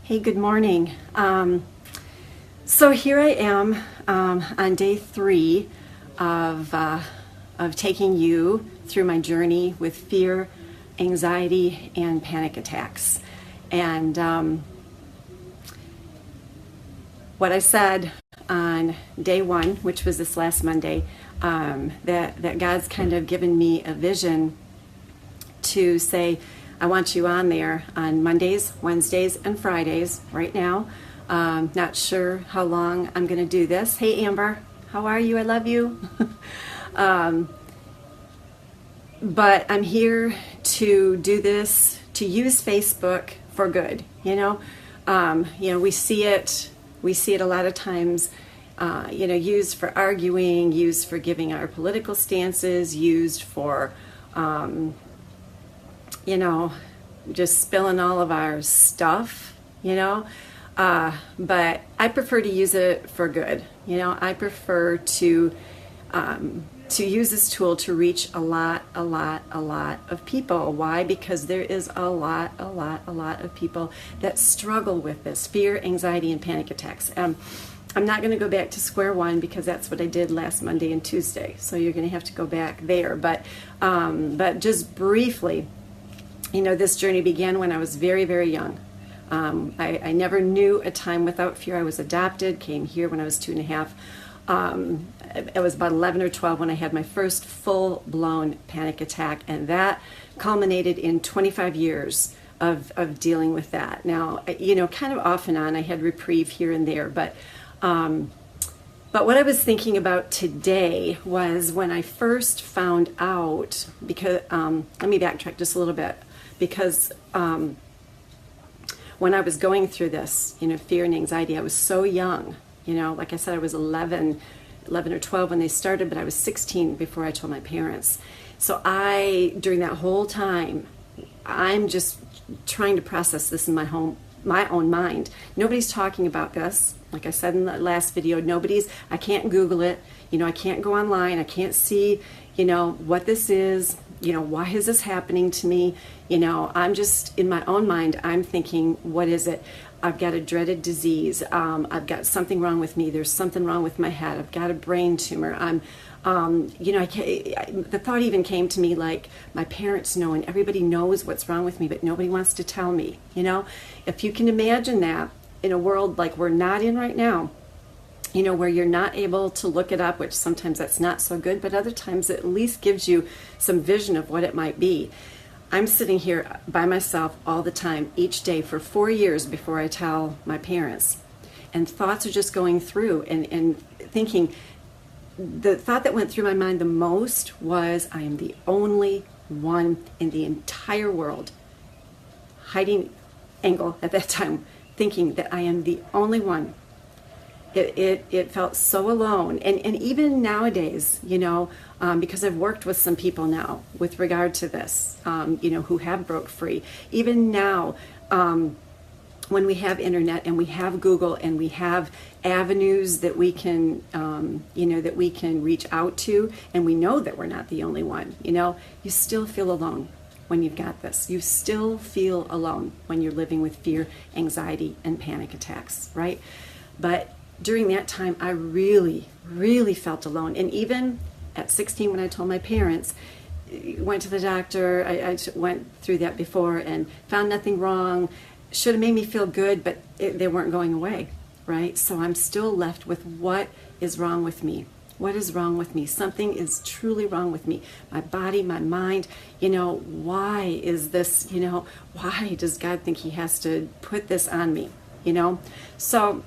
Hey, good morning. So here I am on day 3 of taking you through my journey with fear, anxiety, and panic attacks. And what I said on day 1, which was this last Monday, that God's kind of given me a vision to say, I want you on there on Mondays, Wednesdays, and Fridays right now. Not sure how long I'm going to do this. Hey, Amber, how are you? I love you. But I'm here to do this, to use Facebook for good. We see it a lot of times. Used for arguing, used for giving our political stances, used for just spilling all of our stuff, but I prefer to use it for good. I prefer to use this tool to reach a lot of people. Why? Because there is a lot of people that struggle with this fear, anxiety, and panic attacks. I'm not going to go back to square one because that's what I did last Monday and Tuesday. So you're going to have to go back there. But just briefly, this journey began when I was very, very young. I never knew a time without fear. I was adopted, came here when I was 2.5. I was about 11 or 12 when I had my first full-blown panic attack, and that culminated in 25 years of dealing with that. Now, kind of off and on, I had reprieve here and there, but what I was thinking about today was when I first found out, because, let me backtrack just a little bit, because when I was going through this, fear and anxiety, I was so young. Like I said, I was 11 or 12 when they started, but I was 16 before I told my parents. So during that whole time, I'm just trying to process this in my own mind. Nobody's talking about this. Like I said in the last video, I can't Google it. I can't go online. I can't see, what this is. Why is this happening to me? I'm just, in my own mind, I'm thinking, what is it? I've got a dreaded disease. I've got something wrong with me. There's something wrong with my head. I've got a brain tumor. The thought even came to me like my parents know and everybody knows what's wrong with me, but nobody wants to tell me. If you can imagine that in a world like we're not in right now, where you're not able to look it up, which sometimes that's not so good, but other times it at least gives you some vision of what it might be. I'm sitting here by myself all the time, each day for 4 years before I tell my parents. And thoughts are just going through and thinking, the thought that went through my mind the most was, I am the only one in the entire world, hiding angle at that time, thinking that I am the only one. It felt so alone. And even nowadays, because I've worked with some people now with regard to this, who have broke free. Even now, when we have internet and we have Google and we have avenues that we can, that we can reach out to, and we know that we're not the only one, you still feel alone when you've got this. You still feel alone when you're living with fear, anxiety, and panic attacks, right? But during that time, I really, really felt alone. And even at 16, when I told my parents, went to the doctor, I went through that before and found nothing wrong. Should have made me feel good, but they weren't going away, right? So I'm still left with what is wrong with me. What is wrong with me? Something is truly wrong with me. My body, my mind, why is this, why does God think he has to put this on me, So,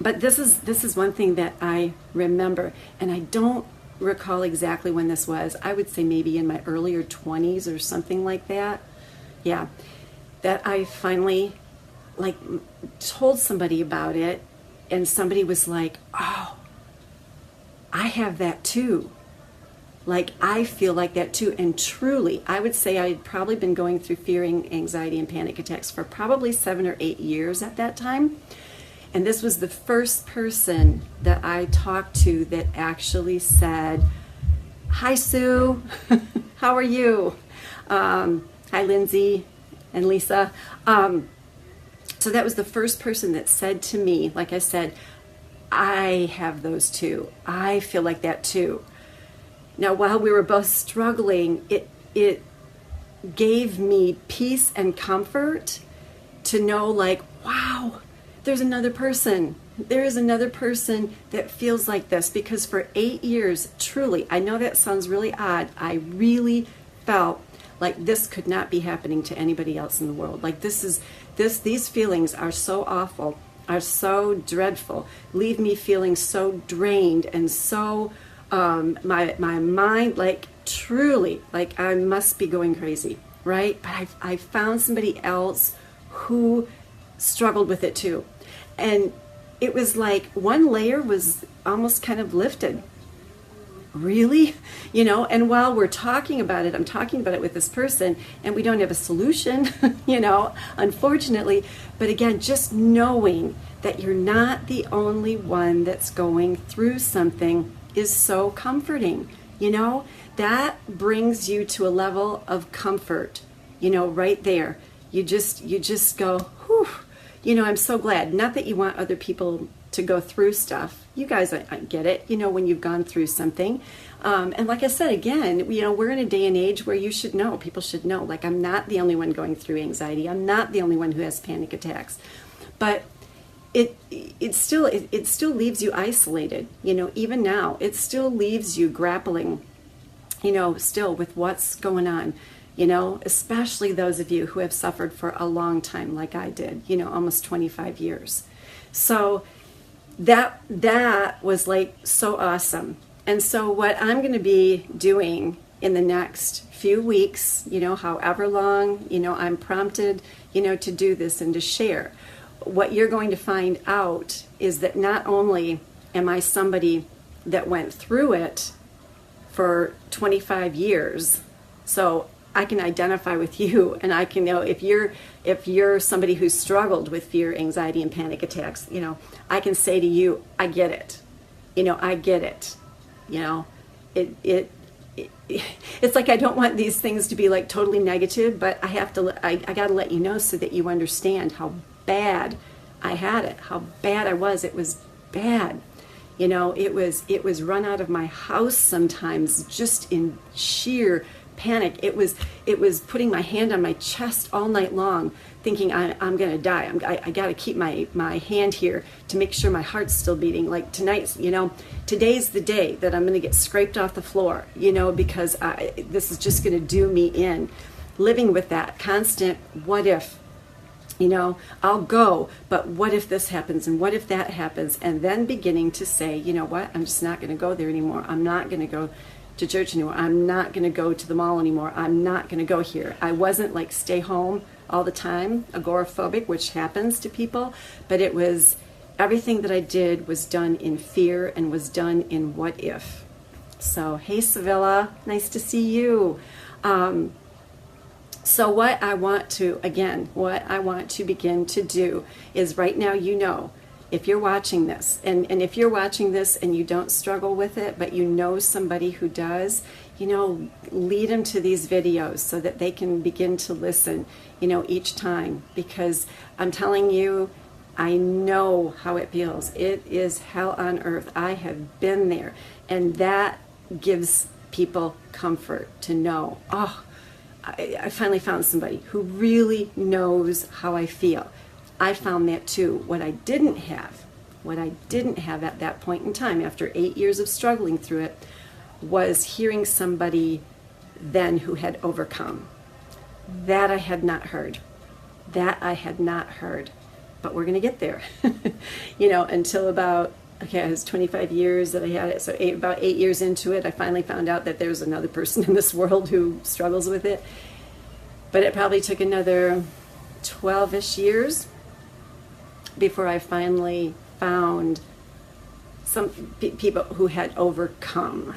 but this is one thing that I remember, and I don't recall exactly when this was. I would say maybe in my earlier 20s or something like that. Yeah, that I finally told somebody about it, and somebody was like, "Oh, I have that too. I feel like that too." And truly, I would say I had probably been going through fear, anxiety, and panic attacks for probably 7 or 8 years at that time. And this was the first person that I talked to that actually said, "Hi, Sue. How are you?" Hi, Lindsay and Lisa. So that was the first person that said to me, like I said, I have those too. I feel like that too. Now, while we were both struggling, it gave me peace and comfort to know, like, wow, there's another person. There is another person that feels like this. Because for 8 years, truly, I know that sounds really odd, I really felt like this could not be happening to anybody else in the world. Like these feelings are so awful, are so dreadful, leave me feeling so drained and so my mind, like, truly, like I must be going crazy, right? But I found somebody else who struggled with it too. And it was like one layer was almost kind of lifted. Really? And while we're talking about it, I'm talking about it with this person, and we don't have a solution, unfortunately. But again, just knowing that you're not the only one that's going through something is so comforting. That brings you to a level of comfort, right there. You just go, whew, I'm so glad. Not that you want other people to go through stuff. You guys, I get it, when you've gone through something. And like I said, again, we're in a day and age where you should know, people should know, like, I'm not the only one going through anxiety. I'm not the only one who has panic attacks. But it still leaves you isolated, even now. It still leaves you grappling, still with what's going on. Especially those of you who have suffered for a long time, like I did, almost 25 years. So that was like so awesome. And so what I'm going to be doing in the next few weeks, however long, I'm prompted, to do this and to share, what you're going to find out is that not only am I somebody that went through it for 25 years, so I can identify with you, and I can know if you're somebody who's struggled with fear, anxiety, and panic attacks, I can say to you, I get it. I get it. It's like I don't want these things to be like totally negative, but I got to let you know so that you understand how bad I had it, how bad I was. It was bad. It was run out of my house sometimes just in sheer panic. It was putting my hand on my chest all night long, thinking I'm gonna die. I gotta keep my hand here to make sure my heart's still beating. Like today's the day that I'm gonna get scraped off the floor, because this is just gonna do me in. Living with that constant what if, I'll go, but what if this happens and what if that happens, and then beginning to say, what, I'm just not gonna go there anymore. I'm not gonna go to church anymore. I'm not going to go to the mall anymore. I'm not going to go here. I wasn't like stay home all the time, agoraphobic, which happens to people, but it was everything that I did was done in fear and was done in what if. So, hey Sevilla, nice to see you. So what I want to begin to do is right now, if you're watching this, and if you're watching this and you don't struggle with it, but you know somebody who does, lead them to these videos so that they can begin to listen, each time. Because I'm telling you, I know how it feels. It is hell on earth. I have been there. And that gives people comfort to know, I finally found somebody who really knows how I feel. I found that too. What I didn't have at that point in time, after 8 years of struggling through it, was hearing somebody then who had overcome. That I had not heard. But we're going to get there. Until about, it was 25 years that I had it. So about 8 years into it, I finally found out that there's another person in this world who struggles with it. But it probably took another 12-ish years before I finally found some people who had overcome.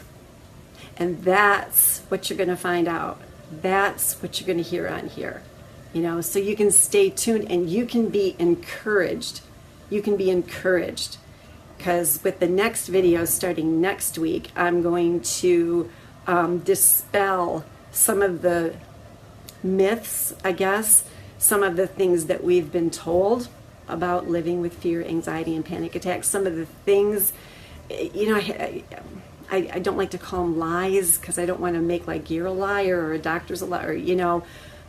And that's what you're going to find out. That's what you're going to hear on here. So you can stay tuned and you can be encouraged. Because with the next video starting next week, I'm going to dispel some of the myths, I guess, some of the things that we've been told about living with fear, anxiety, and panic attacks. Some of the things, you know, I don't like to call them lies because I don't want to make like you're a liar or a doctor's a liar, you know,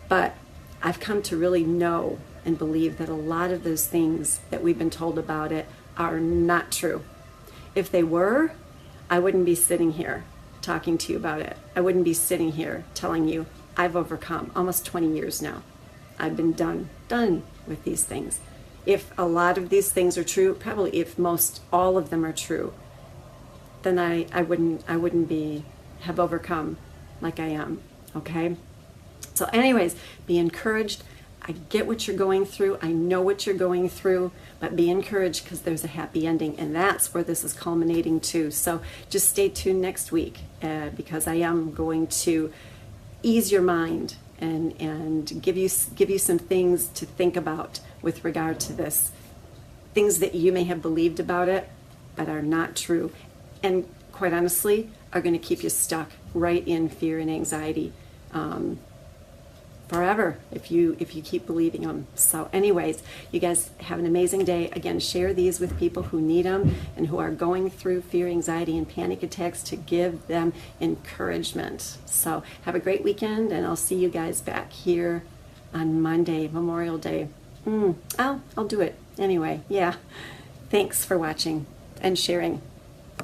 but I've come to really know and believe that a lot of those things that we've been told about it are not true. If they were, I wouldn't be sitting here talking to you about it. I wouldn't be sitting here telling you I've overcome almost 20 years now. I've been done with these things. If a lot of these things are true, probably if most all of them are true, then I wouldn't have overcome like I am. Okay? So anyways, be encouraged. I get what you're going through. I know what you're going through, but be encouraged because there's a happy ending, and that's where this is culminating to. So just stay tuned next week because I am going to ease your mind and give you some things to think about with regard to this. Things that you may have believed about it, but are not true, and quite honestly, are going to keep you stuck right in fear and anxiety. Forever if you keep believing them. So anyways, you guys have an amazing day. Again, share these with people who need them and who are going through fear, anxiety, and panic attacks to give them encouragement. So have a great weekend, and I'll see you guys back here on Monday, Memorial Day. I'll do it anyway. Yeah. Thanks for watching and sharing.